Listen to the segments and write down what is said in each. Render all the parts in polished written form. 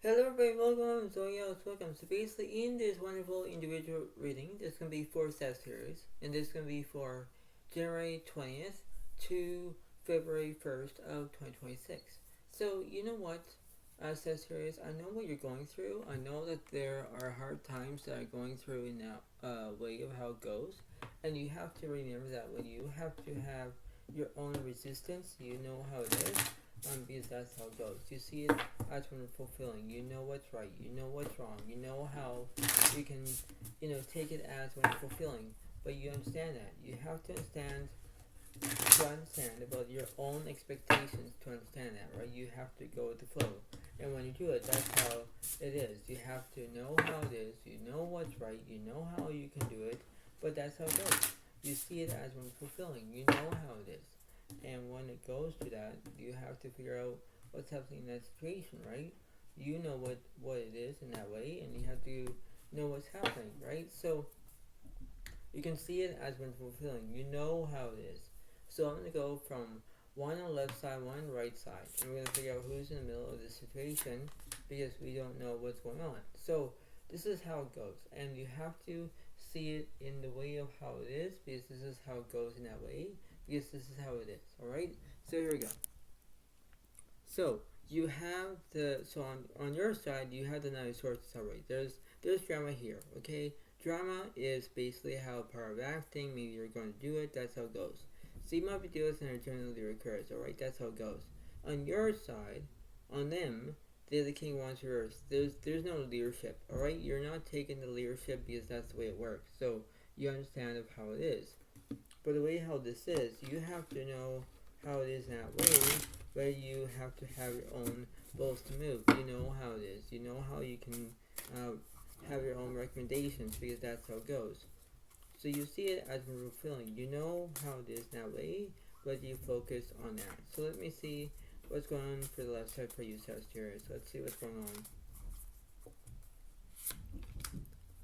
Hello everybody, welcome. I'm Zoe Alex. Welcome. So basically, in this wonderful individual reading, this can be for Sagittarius, and this can be for January 20th to February 1st of 2026. So you know what, Sagittarius, I know what you're going through. I know that there are hard times that are going through in that way of how it goes, and you have to remember that when you have to have your own resistance, you know how it is, because that's how it goes. You see it as when fulfilling. You know what's right. You know what's wrong. You know how you can, take it as when fulfilling. But you understand that. You have to understand about your own expectations to understand that, right? You have to go with the flow. And when you do it, that's how it is. You have to know how it is. You know what's right. You know how you can do it. But that's how it goes. You see it as when fulfilling. You know how it is. And when it goes to that, you have to figure out what's happening in that situation, right? You know what it is in that way, and you have to know what's happening, right? So you can see it as when fulfilling. You know how it is. So I'm gonna go from one on the left side, one on the right side, and we're gonna figure out who's in the middle of the situation because we don't know what's going on. So this is how it goes, and you have to see it in the way of how it is because this is how it goes in that way because this is how it is. All right. So here we go. So you have on your side you have the Nine of Swords. Alright, there's drama here. Okay, drama is basically how part of acting. Maybe you're going to do it. That's how it goes. So you might be doing this and it generally recurs. Alright, that's how it goes. On your side, on them, they're the King of Wands reversed. There's no leadership. Alright, you're not taking the leadership because that's the way it works. So you understand of how it is. But the way how this is, you have to know how it is in that way, where you have to have your own balls to move. You know how it is. You know how you can have your own recommendations because that's how it goes. So you see it as fulfilling. You know how it is in that way, but you focus on that. So let me see what's going on for the left side for you, Sagittarius. Let's see what's going on.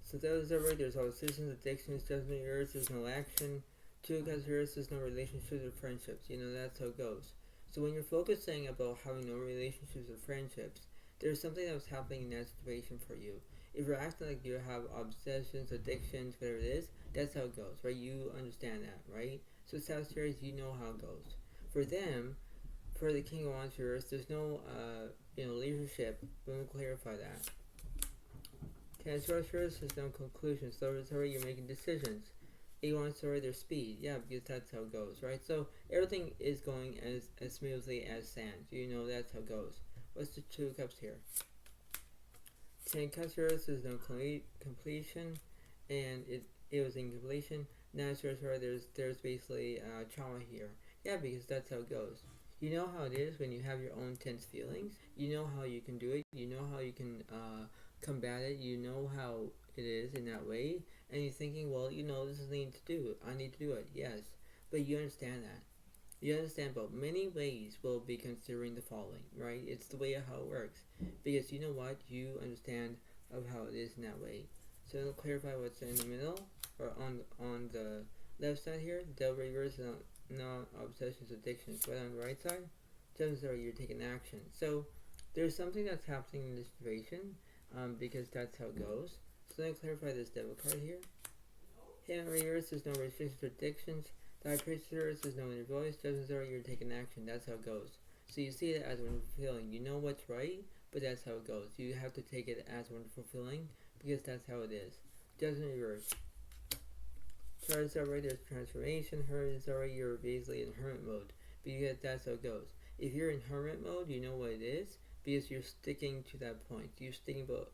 So that was alright. There's all decisions, addictions, judgment, yours. There's no action. Two, because yours is no relationships or friendships. You know, that's how it goes. So when you're focusing about having no relationships or friendships, there's something that was happening in that situation for you. If you're acting like you have obsessions, addictions, whatever it is, that's how it goes, right? You understand that, right? So Sagittarius, you know how it goes. For them, for the King of Wands, there's no, leadership. Let me clarify that. Cancer-Aquarius has no conclusion, so it's already you're making decisions. A1 story, their speed, yeah, because that's how it goes, right? So everything is going as smoothly as sand. You know that's how it goes. What's the Two of Cups here? Ten Cancer-Aquarius is no completion, and it was incompletion. Now there's basically trauma here. Yeah, because that's how it goes. You know how it is when you have your own tense feelings. You know how you can do it. You know how you can combat it. You know how it is in that way. And you're thinking, well, this is need to do. I need to do it. Yes, but you understand that. You understand, but many ways will be considering the following, right? It's the way of how it works. Because you know what? You understand of how it is in that way. So to clarify what's in the middle, or on the left side here, Devil reverse is not obsessions, addictions. But on the right side, chances are you're taking action. So there's something that's happening in this situation, because that's how it goes. So let me clarify this Devil card here. Hidden reverse is no restrictions or addictions. The high priestess is no inner voice. Judgments are you're taking action. That's how it goes. So you see it as when fulfilling. You know what's right, but that's how it goes. You have to take it as when fulfilling because that's how it is. Judgment reverse. Taurus already there's transformation. Hermit is already you're basically in hermit mode because that's how it goes. If you're in hermit mode, you know what it is because you're sticking to that point. You're sticking about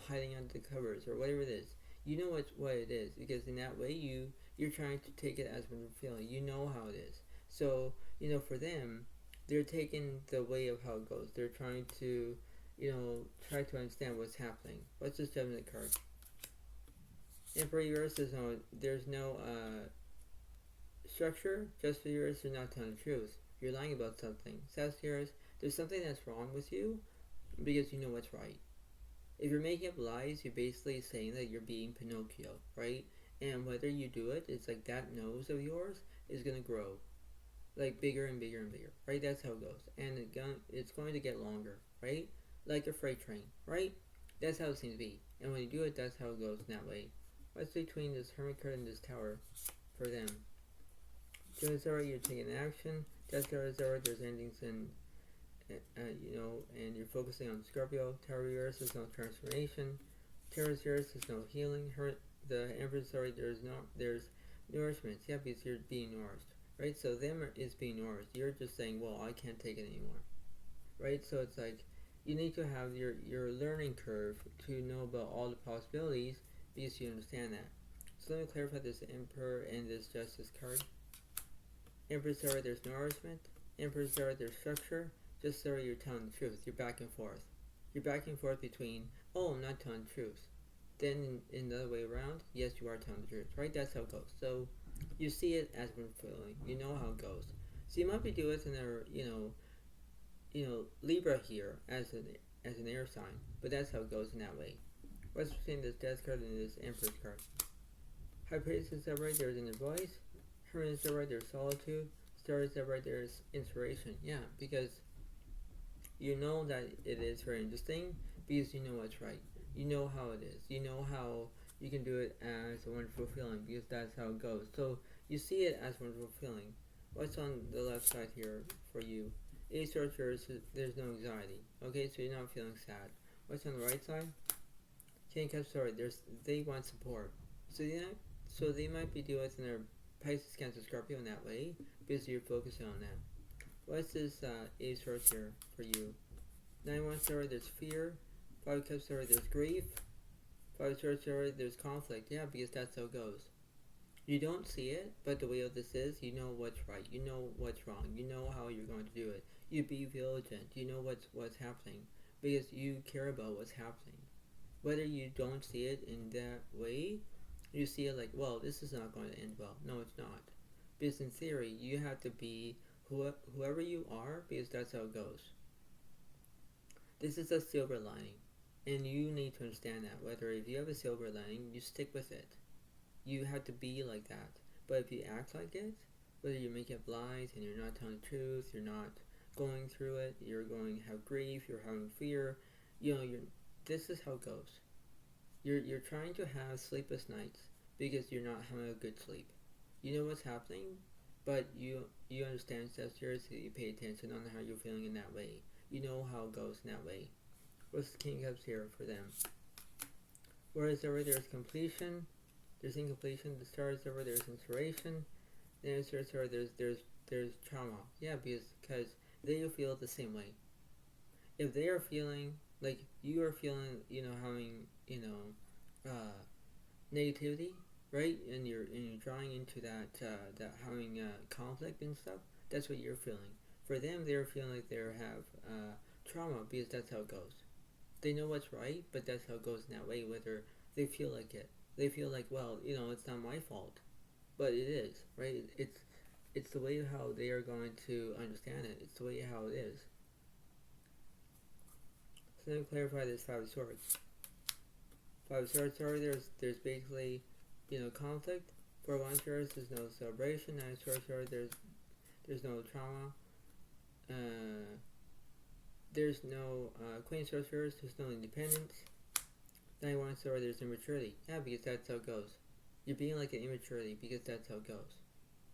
hiding under the covers or whatever it is. You know what it is because in that way you're trying to take it as when you're feeling. You know how it is. So for them, they're taking the way of how it goes. They're trying to try to understand what's happening. What's this Gemini card? Emperor yours there's no structure. Just for yours, you're not telling the truth. You're lying about something. Sagittarius, there's something that's wrong with you because you know what's right. If you're making up lies, you're basically saying that you're being Pinocchio, right? And whether you do it, it's like that nose of yours is gonna grow, like bigger and bigger and bigger, right? That's how it goes, and it's going to get longer, right? like a freight train, right? That's how it seems to be. And when you do it, that's how it goes in that way. What's between this Hermit card and this Tower for them? Gemini zodiac, you're taking action. Cancer zodiac, there's endings and and you're focusing on Scorpio. Taurus is no transformation. Taurus is no healing. The Empress zodiac, there's nourishment. Yeah, because you're being nourished, right? So them is being nourished. You're just saying, well, I can't take it anymore, right? So it's like you need to have your learning curve to know about all the possibilities because you understand that. So let me clarify this Emperor and this Justice card. Empress zodiac, there's nourishment. Empress zodiac, there's structure. Just so you're telling the truth. You're back and forth. You're back and forth between, oh, I'm not telling the truth. Then in the other way around, yes, you are telling the truth, right? That's how it goes. So you see it as one feeling. You know how it goes. So you might be doing it in Libra here as an air sign, but that's how it goes in that way. What's between this Death card and this Empress card? High Priestess is right, there's inner voice. Hermit is right, there's solitude. Star is right, there's inspiration. Yeah, because you know that it is very interesting because you know what's right. You know how it is. You know how you can do it as a wonderful feeling because that's how it goes. So you see it as a wonderful feeling. What's on the left side here for you? Ace Archers, there's no anxiety. Okay, so you're not feeling sad. What's on the right side? King Cups, sorry, they want support. So they might be doing it in their Pisces, Cancer, Scorpio in that way because you're focusing on that. What's this Ace Swords here for you? 9-1 story, there's fear. 5 Cups story, there's grief. 5 Swords story, there's conflict. Yeah, because that's how it goes. You don't see it, but the way of this is, you know what's right. You know what's wrong. You know how you're going to do it. You be vigilant. You know what's happening because you care about what's happening. Whether you don't see it in that way, you see it like, well, this is not going to end well. No, it's not. Because in theory, you have to be whoever you are, because that's how it goes. This is a silver lining, and you need to understand that. Whether if you have a silver lining, you stick with it. You have to be like that. But if you act like it, whether you make up lies and you're not telling the truth, you're not going through it, you're going to have grief, you're having fear, this is how it goes. You're trying to have sleepless nights because you're not having a good sleep. You know what's happening, but you understand Sagittarius, so you pay attention on how you're feeling in that way. You know how it goes in that way. What's the King of Cups here for them? Whereas over there's completion, there's incompletion. The Star is over there's inspiration. Then there's trauma. Yeah, because they feel the same way. If they are feeling like you are feeling, having negativity, right? And you're drawing into that having conflict and stuff. That's what you're feeling. For them, they're feeling like they have trauma because that's how it goes. They know what's right, but that's how it goes in that way. Whether they feel like it, they feel like, well, it's not my fault, but it is, right? It's the way how they are going to understand it. It's the way how it is. So let me clarify this 5 of Swords. 5 of Swords, sorry, there's basically, conflict. 4 of Wands, there's no celebration. 9 of Swords, sorry, there's no trauma. There's no Queen of Swords, there's no independence. 9 of Wands, sorry, there's immaturity. Yeah, because that's how it goes. You're being like an immaturity because that's how it goes.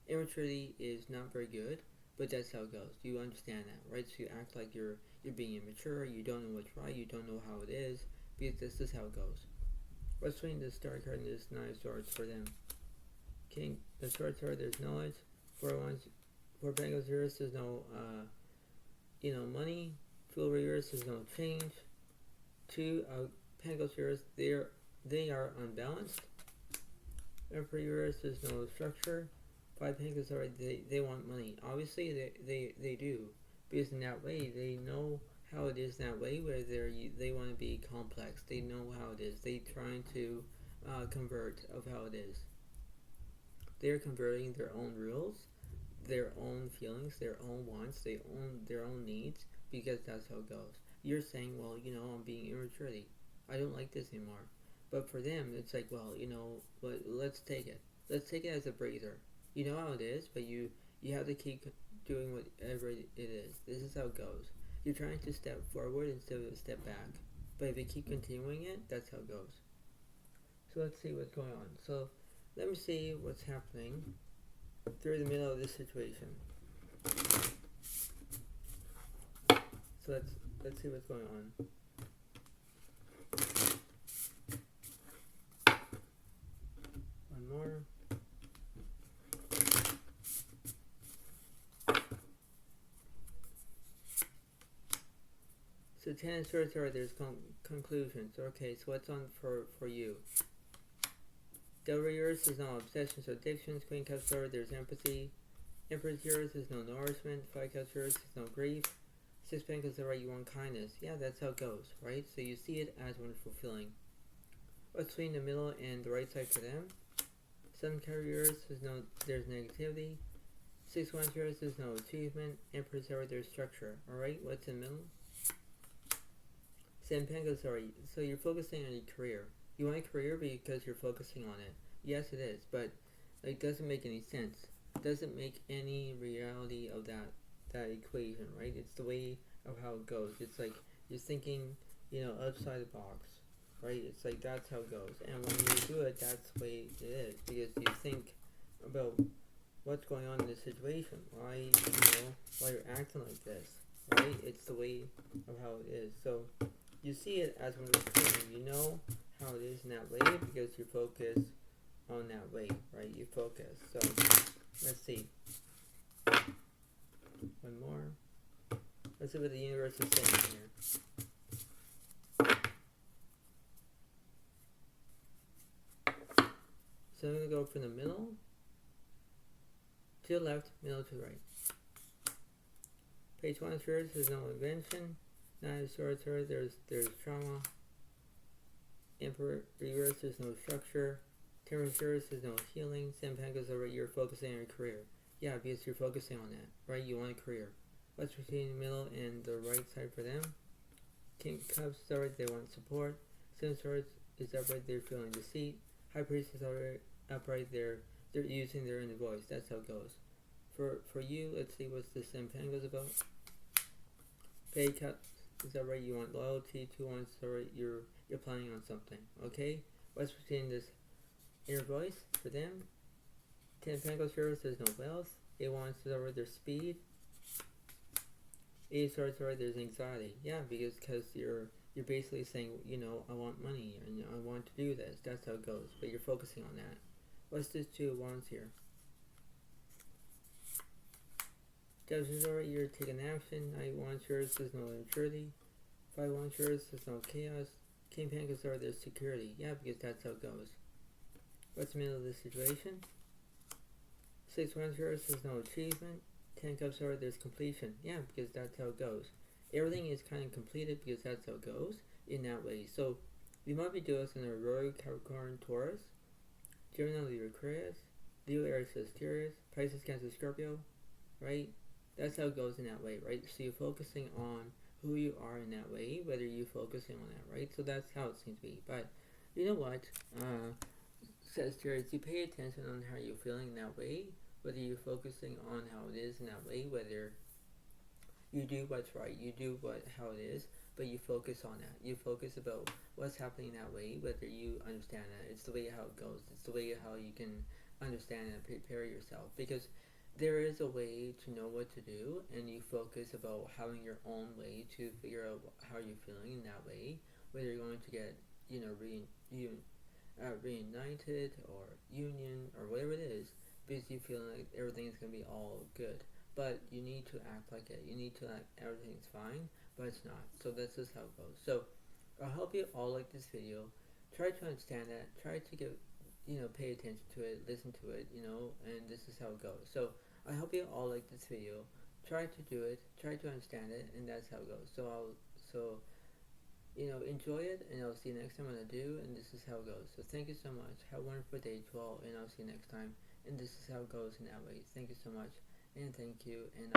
Immaturity is not very good, but that's how it goes. You understand that, right? So you act like you're being immature, you don't know what's right, you don't know how it is, because this is how it goes. What's between the Star card and this 9 of Swords for them? King, the Swords card, there's knowledge. 4 of Wands, 4 of Pentacles, there's no, money. 2 of Reverse, there's no change. 2 of Pentacles, they are unbalanced. Emperor Reverse, there's no structure. 5 Pentacles, they want money. Obviously, they do. Because in that way, they know how it is in that way, where they want to be complex. They know how it is. They're trying to convert of how it is. They're converting their own rules, their own feelings, their own wants, their own needs, because that's how it goes. You're saying, well, I'm being immaturity. I don't like this anymore. But for them, it's like, well, but let's take it. Let's take it as a breather. You know how it is, but you have to keep doing whatever it is. This is how it goes. You're trying to step forward instead of step back. But if you keep continuing it, that's how it goes. So let's see what's going on. So let me see what's happening through the middle of this situation. So let's see what's going on. One more. So 10 of Swords, there's conclusions. Okay, so what's on for you? Devil Reverse is no obsessions or addictions. Queen Cups, there's empathy. Emperor's Yours is no nourishment. 5 Cups, is no grief. 6 Pentacles, you want kindness. Yeah, that's how it goes, right? So you see it as one fulfilling. What's between the middle and the right side for them? 7 Carriers is there's negativity. 6 Wands, is no achievement. Emperor's, there's structure. Alright, what's in the middle? 7 Pentacles, so you're focusing on your career. You want a career because you're focusing on it. Yes, it is, but it doesn't make any sense. It doesn't make any reality of that equation, right? It's the way of how it goes. It's like you're thinking, outside the box, right? It's like that's how it goes. And when you do it, that's the way it is, because you think about what's going on in this situation. Why you're acting like this, right? It's the way of how it is. So you see it as when it's happening. You know how it is in that way because you focus on that way, right? You focus. So let's see. One more. Let's see what the universe is saying here. So I'm going to go from the middle to the left, middle to the right. Page 1 of Swords, there's no invention. 9 of Swords, there's trauma. Emperor Reverse, there's no structure. 10 of Swords, there's no healing. 7 Pentacles, you're focusing on your career. Yeah, because you're focusing on that, right? You want a career. What's between the middle and the right side for them? King Cups, they want support. 7 Swords is upright, they're feeling deceit. High Priest is upright, they're using their inner voice. That's how it goes. For you, let's see what's the 7 Pentacles about. Page Cups is upright, you want loyalty. 2 Wands, you're planning on something. Okay? What's between this inner voice for them? 10 Pentacles, there's no wealth. 8 Wands, there's speed. 8 Swords, there's anxiety. Yeah, because you're basically saying, I want money and I want to do this. That's how it goes. But you're focusing on that. What's this 2 of Wands here? Judges, you're taking action. 9 Wands, there's no immaturity. 5 Wands, there's no chaos. King Pentacles, there's security. Yeah, because that's how it goes. What's the middle of the situation? 6 Wands, there's no achievement. 10 Cups, there's completion. Yeah, because that's how it goes. Everything is kind of completed because that's how it goes in that way. So we might be doing this in a Leo, Capricorn, Taurus, Gemini, Libra, Aquarius, Leo, Aries, Sagittarius, Pisces, Cancer, Scorpio, right? That's how it goes in that way, right? So you're focusing on who you are in that way, whether you're focusing on that, right? So that's how it seems to be. But you know what? Sagittarius, you pay attention on how you're feeling in that way, whether you're focusing on how it is in that way, whether you do what's right, you do how it is, but you focus on that. You focus about what's happening that way, whether you understand that. It's the way how it goes. It's the way how you can understand and prepare yourself. Because there is a way to know what to do, and you focus about having your own way to figure out how you're feeling in that way, whether you're going to get, reunited or union or whatever it is, because you feel like everything's going to be all good. But you need to act like it. You need to act everything's fine, but it's not. So this is how it goes. So I hope you all like this video. Try to understand that. Try to get, pay attention to it, listen to it, and this is how it goes. So I hope you all like this video. Try to do it. Try to understand it, and that's how it goes. So enjoy it, and I'll see you next time when I do, and this is how it goes. So thank you so much. Have a wonderful day to all, and I'll see you next time. And this is how it goes in that way. Thank you so much, and thank you, and